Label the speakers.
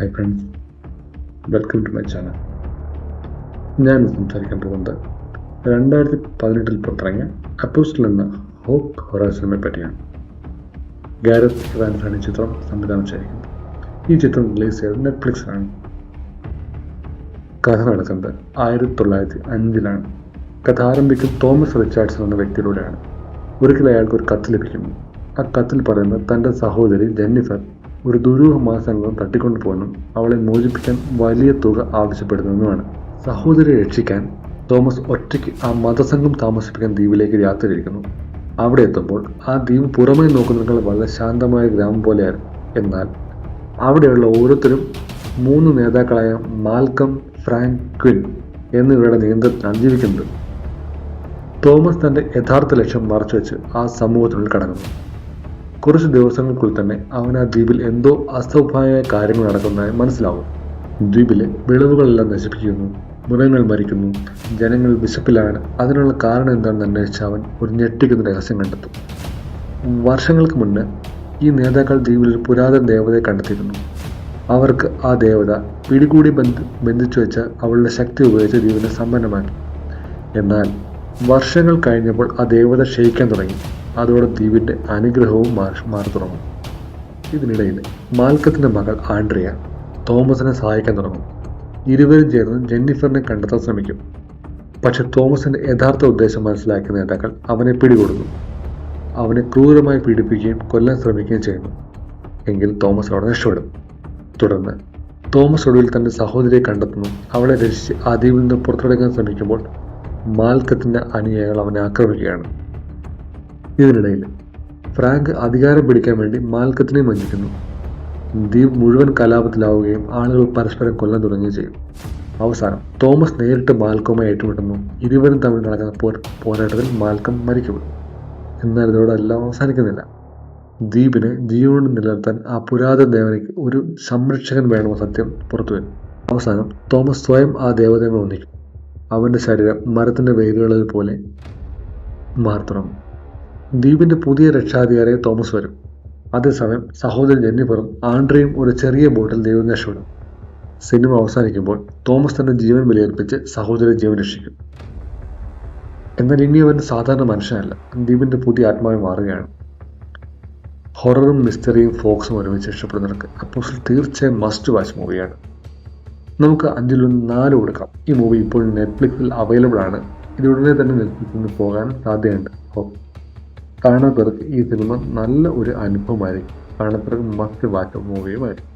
Speaker 1: Hi friends, welcome to my channel. ഞാൻ സംസാരിക്കാൻ പോകുന്നത് 2018 പുറത്തിറങ്ങിയ അപ്പോസ്റ്റൽ എന്ന ഹോപ്പ് ഹൊറർ സിനിമയെ പറ്റിയാണ്. ഗാരത്ത് ഇവാൻസാണ് ഈ ചിത്രം സംവിധാനം ചെയ്തിരിക്കുന്നത്. ഈ ചിത്രം റിലീസ് ചെയ്തത് നെറ്റ്ഫ്ലിക്സിലാണ്. കഥ നടക്കുന്നത് 1905 കഥ ആരംഭിക്കുന്ന തോമസ് റിച്ചാർഡ്സൺ എന്ന വ്യക്തിയിലൂടെയാണ്. ഒരിക്കൽ അയാൾക്ക് ഒരു കത്ത് ലഭിക്കുന്നു. ആ കത്തിൽ പറയുന്നത് തൻ്റെ സഹോദരി ജെന്നിഫർ ഒരു ദുരൂഹ മാസങ്ങളും തട്ടിക്കൊണ്ടുപോകാനും അവളെ മോചിപ്പിക്കാൻ വലിയ തുക ആവശ്യപ്പെടുന്നതുമാണ്. സഹോദരിയെ രക്ഷിക്കാൻ തോമസ് ഒറ്റയ്ക്ക് ആ മതസംഘം താമസിപ്പിക്കാൻ ദ്വീപിലേക്ക് യാത്ര തിരിക്കുന്നു. അവിടെ എത്തുമ്പോൾ ആ ദ്വീപ് പുറമേ നോക്കുന്നതിനേക്കാൾ വളരെ ശാന്തമായ ഗ്രാമം പോലെയായിരുന്നു. എന്നാൽ അവിടെയുള്ള ഓരോരുത്തരും 3 നേതാക്കളായ മാൽക്കം, ഫ്രാങ്ക്, ക്വിൻ എന്നിവരുടെ നിയന്ത്രണത്തിലാണ് ജീവിക്കുന്നത്. തോമസ് തൻ്റെ യഥാർത്ഥ ലക്ഷ്യം മറച്ചുവെച്ച് ആ സമൂഹത്തിനുള്ളിൽ കടക്കുന്നു. കുറച്ച് ദിവസങ്ങൾക്കുള്ളിൽ തന്നെ അവൻ ആ ദ്വീപിൽ എന്തോ അസ്വാഭാവികമായ കാര്യങ്ങൾ നടക്കുന്നതായി മനസ്സിലാവും. ദ്വീപിലെ വിളവുകളെല്ലാം നശിപ്പിക്കുന്നു, മൃഗങ്ങൾ മരിക്കുന്നു, ജനങ്ങൾ വിശപ്പിലാണ്. അതിനുള്ള കാരണം എന്താണെന്ന് അന്വേഷിച്ച് അവൻ ഒരു ഞെട്ടിക്കുന്ന രഹസ്യം കണ്ടെത്തും. വർഷങ്ങൾക്ക് മുന്നേ ഈ നേതാക്കൾ ദ്വീപിൽ ഒരു പുരാതന ദേവതയെ കണ്ടെത്തിയിരുന്നു. അവർക്ക് ആ ദേവത പിടികൂടി ബന്ധിച്ചു വെച്ച അവളുടെ ശക്തി ഉപയോഗിച്ച് ദ്വീപിനെ സമ്പന്നമാക്കി. എന്നാൽ വർഷങ്ങൾ കഴിഞ്ഞപ്പോൾ ആ ദേവത ക്ഷയിക്കാൻ തുടങ്ങി. അതോടെ ദ്വീപിൻ്റെ അനുഗ്രഹവും മാറി തുടങ്ങും. ഇതിനിടയിൽ മാൽക്കത്തിൻ്റെ മകൾ ആൻഡ്രിയ തോമസിനെ സഹായിക്കാൻ തുടങ്ങും. ഇരുവരും ചേർന്ന് ജെന്നിഫറിനെ കണ്ടെത്താൻ ശ്രമിക്കും. പക്ഷെ തോമസിൻ്റെ യഥാർത്ഥ ഉദ്ദേശം മനസ്സിലാക്കിയ നേതാക്കൾ അവനെ പിടികൂടുന്നു. അവനെ ക്രൂരമായി പീഡിപ്പിക്കുകയും കൊല്ലാൻ ശ്രമിക്കുകയും ചെയ്യുന്നു. എങ്കിൽ തോമസ് അവിടെ രക്ഷപ്പെടും. തുടർന്ന് തോമസ് ഒടുവിൽ തൻ്റെ സഹോദരിയെ കണ്ടെത്തുന്നു. അവളെ രക്ഷിച്ച് ആ ദ്വീപിൽ നിന്ന് പുറത്തെടുക്കാൻ ശ്രമിക്കുമ്പോൾ മാൽക്കത്തിൻ്റെ അനുയായികൾ അവനെ ആക്രമിക്കുകയാണ്. ഇതിനിടയിൽ ഫ്രാങ്ക് അധികാരം പിടിക്കാൻ വേണ്ടി മാൽക്കത്തിനെ വഞ്ചിക്കുന്നു. ദ്വീപ് മുഴുവൻ കലാപത്തിലാവുകയും ആളുകൾ പരസ്പരം കൊല്ലാൻ തുടങ്ങുകയും ചെയ്യും. അവസാനം തോമസ് നേരിട്ട് മാൽക്കവുമായി ഏറ്റുമുട്ടുന്നു. ഇരുവരും തമ്മിൽ നടക്കുന്ന പോരാട്ടത്തിൽ മാൽക്കം മരിക്കപ്പെടും. എന്നാൽ ഇതോടെ എല്ലാം അവസാനിക്കുന്നില്ല. ദ്വീപിനെ ജീവനോട് നിലനിർത്താൻ ആ പുരാതന ദേവതയ്ക്ക് ഒരു സംരക്ഷകൻ വേണമെന്ന സത്യം പുറത്തുവരും. അവസാനം തോമസ് സ്വയം ആ ദേവതയെ ഒന്നിക്കും. അവൻ്റെ ശരീരം മരത്തിൻ്റെ വേരുകളിൽ പോലെ മാറി തുടങ്ങും. ദ്വീപിൻ്റെ പുതിയ രക്ഷാധികാരിയെ തോമസ് വരും. അതേസമയം സഹോദരൻ ജെന്നിഫറും ആൻഡ്രയും ഒരു ചെറിയ ബോട്ടിൽ ദൈവം രക്ഷപ്പെടും. സിനിമ അവസാനിക്കുമ്പോൾ തോമസ് തൻ്റെ ജീവൻ ബലിയർപ്പിച്ച് സഹോദരൻ ജീവൻ രക്ഷിക്കും. എന്നാൽ ഇനി അവൻ സാധാരണ മനുഷ്യനല്ല, ദ്വീപിൻ്റെ പുതിയ ആത്മാവായി മാറുകയാണ്. ഹൊററും മിസ്റ്ററിയും ഫോക്സും ഒരുമിച്ച് ഇഷ്ടപ്പെടുന്നവർക്ക് അപ്പോസ്റ്റൽ തീർച്ചയായും മസ്റ്റ് വാച്ച് മൂവിയാണ്. നമുക്ക് 5-ൽ 4 കൊടുക്കാം. ഈ മൂവി ഇപ്പോൾ നെറ്റ്ഫ്ലിക്സിൽ അവൈലബിൾ ആണ്. ഇത് ഉടനെ തന്നെ നെറ്റ്ഫ്ലിക്സിൽ നിന്ന് പോകാൻ സാധ്യതയുണ്ട്. കാണാത്തവർക്ക് ഈ സിനിമ നല്ല ഒരു അനുഭവമായിരിക്കും. കാണാത്തവർക്ക് മസ്റ്റ് വാച്ച് മൂവിയുമായിരിക്കും.